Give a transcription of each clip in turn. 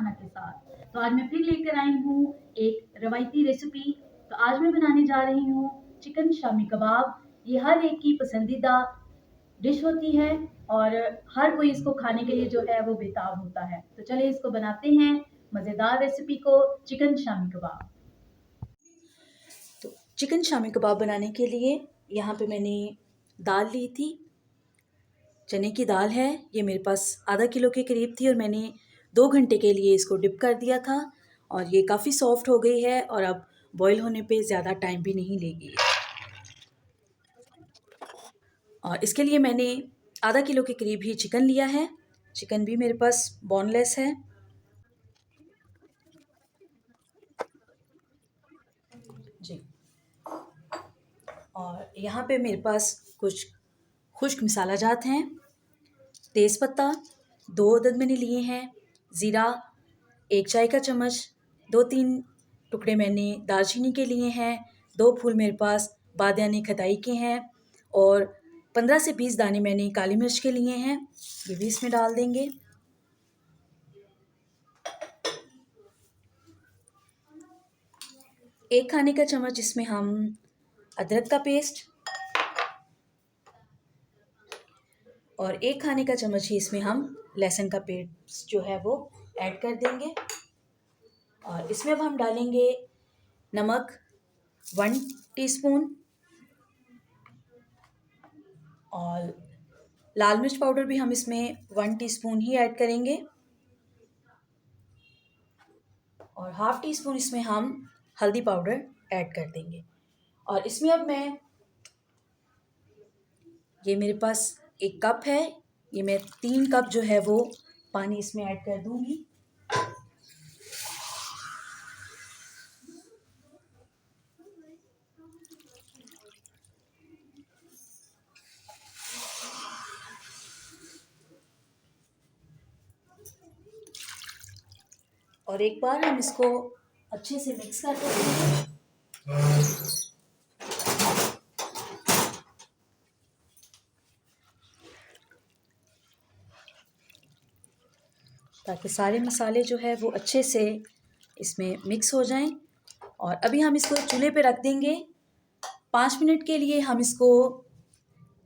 खाना के साथ। तो आज मैं फिर लेकर आई हूँ एक रवायती रेसिपी। तो आज मैं बनाने जा रही हूँ चिकन शामी कबाब। ये हर एक की पसंदीदा डिश होती है और हर कोई इसको खाने के लिए जो है वो बेताब होता है। तो चलिए इसको बनाते हैं, मज़ेदार रेसिपी को, चिकन शामी कबाब। तो चिकन शामी कबाब बनाने के लिए यहाँ पे मैंने दाल ली थी, चने की दाल है। ये मेरे पास आधा किलो के करीब थी और मैंने 2 घंटे के लिए इसको डिप कर दिया था और ये काफ़ी सॉफ्ट हो गई है और अब बॉईल होने पे ज़्यादा टाइम भी नहीं लेगी ये। और इसके लिए मैंने आधा किलो के करीब ही चिकन लिया है। चिकन भी मेरे पास बोनलेस है। जी। और यहाँ पे मेरे पास कुछ खुश्क मसाला जात हैं। तेज़पत्ता 2 अदद मैंने लिए हैं, ज़ीरा 1 चाय का चम्मच, 2-3 टुकड़े मैंने दालचीनी के लिए हैं, 2 फूल मेरे पास बादियानी खताई के हैं और 15 से 20 दाने मैंने काली मिर्च के लिए हैं, ये भी इसमें डाल देंगे। एक खाने का चम्मच इसमें हम अदरक का पेस्ट और 1 खाने का चम्मच ही इसमें हम लहसुन का पेस्ट जो है वो ऐड कर देंगे। और इसमें अब हम डालेंगे नमक 1 टीस्पून और लाल मिर्च पाउडर भी हम इसमें 1 टीस्पून ही ऐड करेंगे और हाफ़ टी स्पून इसमें हम हल्दी पाउडर ऐड कर देंगे। और इसमें अब ये मेरे पास 1 कप है, ये मैं 3 कप जो है वो पानी इसमें ऐड कर दूंगी। और एक बार हम इसको अच्छे से मिक्स कर देंगे। ताकि सारे मसाले जो है वो अच्छे से इसमें मिक्स हो जाएं। और अभी हम इसको चूल्हे पे रख देंगे। 5 मिनट के लिए हम इसको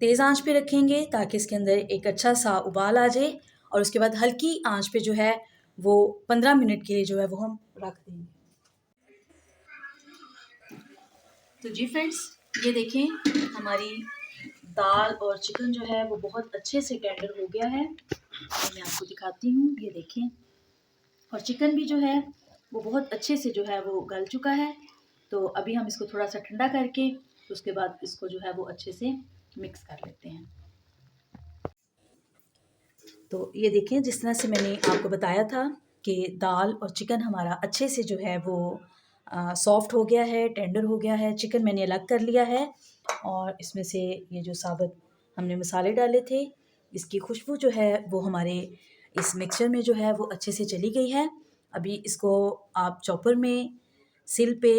तेज़ आंच पे रखेंगे ताकि इसके अंदर एक अच्छा सा उबाल आ जाए और उसके बाद हल्की आंच पे जो है वो 15 मिनट के लिए जो है वो हम रख देंगे। तो जी फ्रेंड्स, ये देखें हमारी दाल और चिकन जो है वो बहुत अच्छे से टेंडर हो गया है। मैं आपको दिखाती हूँ, ये देखें। और चिकन भी जो है वो बहुत अच्छे से जो है वो गल चुका है। तो अभी हम इसको थोड़ा सा ठंडा करके उसके बाद इसको जो है वो अच्छे से मिक्स कर लेते हैं। तो ये देखिए, जिस तरह से मैंने आपको बताया था कि दाल और चिकन हमारा अच्छे से जो है वो सॉफ्ट हो गया है, टेंडर हो गया है। चिकन मैंने अलग कर लिया है और इसमें से ये जो साबुत हमने मसाले डाले थे, इसकी खुशबू जो है वो हमारे इस मिक्सचर में जो है वो अच्छे से चली गई है। अभी इसको आप चॉपर में, सिल पे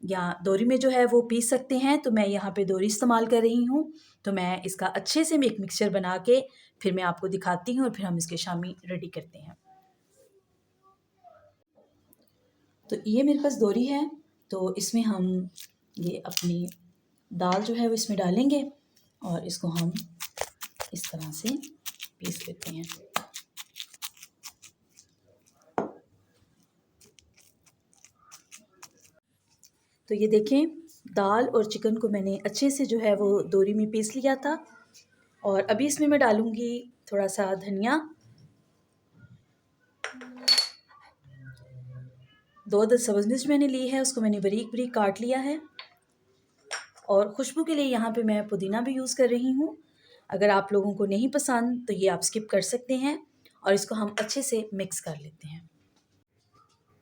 या दोरी में जो है वो पीस सकते हैं। तो मैं यहाँ पे दोरी इस्तेमाल कर रही हूँ। तो मैं इसका अच्छे से एक मिक्सचर बना के फिर मैं आपको दिखाती हूँ और फिर हम इसके शामी रेडी करते हैं। तो ये मेरे पास दोरी है, तो इसमें हम ये अपनी दाल जो है वो इसमें डालेंगे और इसको हम इस तरह से पीस लेते हैं। तो ये देखें, दाल और चिकन को मैंने अच्छे से जो है वो दोरी में पीस लिया था। और अभी इसमें मैं डालूँगी थोड़ा सा धनिया, 2 अदद सब्ज़ मिर्च मैंने ली है, उसको मैंने बारीक बारीक काट लिया है। और खुशबू के लिए यहाँ पे मैं पुदीना भी यूज़ कर रही हूँ। अगर आप लोगों को नहीं पसंद तो ये आप स्किप कर सकते हैं। और इसको हम अच्छे से मिक्स कर लेते हैं।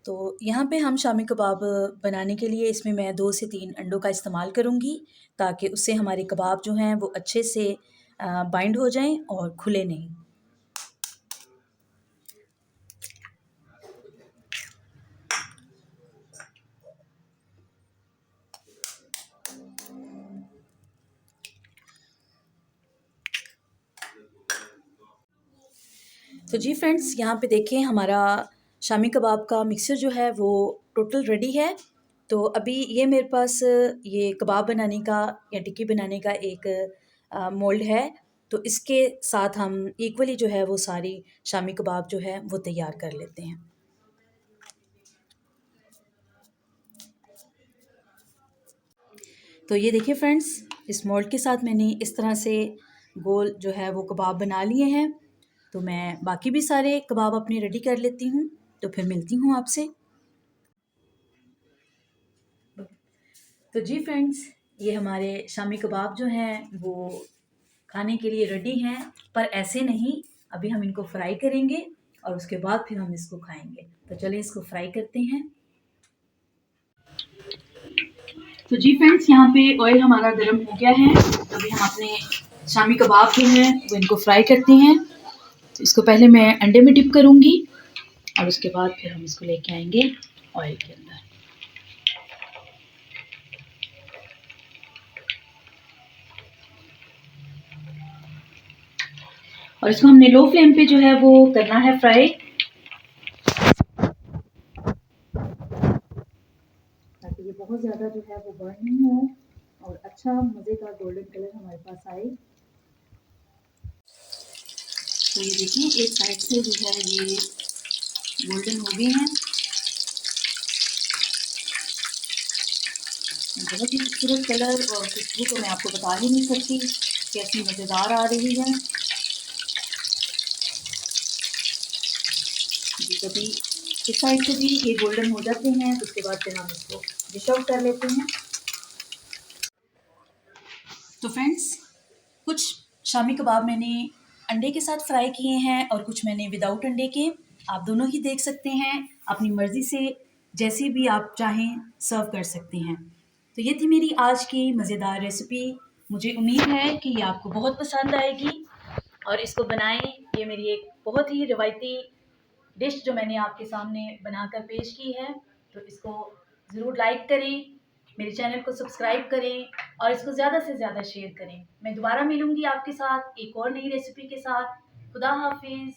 तो यहाँ पे हम शामी कबाब बनाने के लिए इसमें मैं 2 से 3 अंडों का इस्तेमाल करूँगी ताकि उससे हमारे कबाब जो हैं वो अच्छे से बाइंड हो जाएं और खुले नहीं। तो जी फ्रेंड्स, यहाँ पे देखें हमारा शामी कबाब का मिक्सर जो है वो टोटल रेडी है। तो अभी ये मेरे पास ये कबाब बनाने का या टिक्की बनाने का एक मोल्ड है। तो इसके साथ हम इक्वली जो है वो सारी शामी कबाब जो है वो तैयार कर लेते हैं। तो ये देखिए फ्रेंड्स, इस मोल्ड के साथ मैंने इस तरह से गोल जो है वो कबाब बना लिए हैं। तो मैं बाकी भी सारे कबाब अपने रेडी कर लेती हूँ, तो फिर मिलती हूँ आपसे। तो जी फ्रेंड्स, ये हमारे शामी कबाब जो हैं वो खाने के लिए रेडी हैं, पर ऐसे नहीं, अभी हम इनको फ्राई करेंगे और उसके बाद फिर हम इसको खाएंगे। तो चलिए इसको फ्राई करते हैं। तो जी फ्रेंड्स, यहाँ पे ऑयल हमारा गर्म हो गया है। अभी हम अपने शामी कबाब जो हैं वो इनको फ्राई करते हैं। तो इसको पहले मैं अंडे में डिप करूँगी और उसके बाद फिर हम इसको लेके आएंगे ऑयल के अंदर। और इसको हमने लो फ्लेम पे जो है वो करना है फ्राई, ताकि ये बहुत ज़्यादा जो है वो बर्न नहीं हो और अच्छा मज़े का गोल्डन कलर हमारे पास आए। तो ये देखिए, एक साइड से जो है ये गोल्डन हो गए हैं। बहुत ही खूबसूरत कलर और खुशबू तो मैं आपको बता ही नहीं सकती कैसी मज़ेदार आ रही है। कभी इस साइड से भी ये गोल्डन हो जाते हैं तो उसके बाद फिर हम इसको डिश आउट कर लेते हैं। तो फ्रेंड्स, कुछ शामी कबाब मैंने अंडे के साथ फ्राई किए हैं और कुछ मैंने विदाउट अंडे के। आप दोनों ही देख सकते हैं, अपनी मर्ज़ी से जैसी भी आप चाहें सर्व कर सकते हैं। तो ये थी मेरी आज की मज़ेदार रेसिपी। मुझे उम्मीद है कि ये आपको बहुत पसंद आएगी और इसको बनाएं। ये मेरी एक बहुत ही रवायती डिश जो मैंने आपके सामने बनाकर पेश की है। तो इसको ज़रूर लाइक करें, मेरे चैनल को सब्सक्राइब करें और इसको ज़्यादा से ज़्यादा शेयर करें। मैं दोबारा मिलूँगी आपके साथ एक और नई रेसिपी के साथ। खुदा हाफिज़।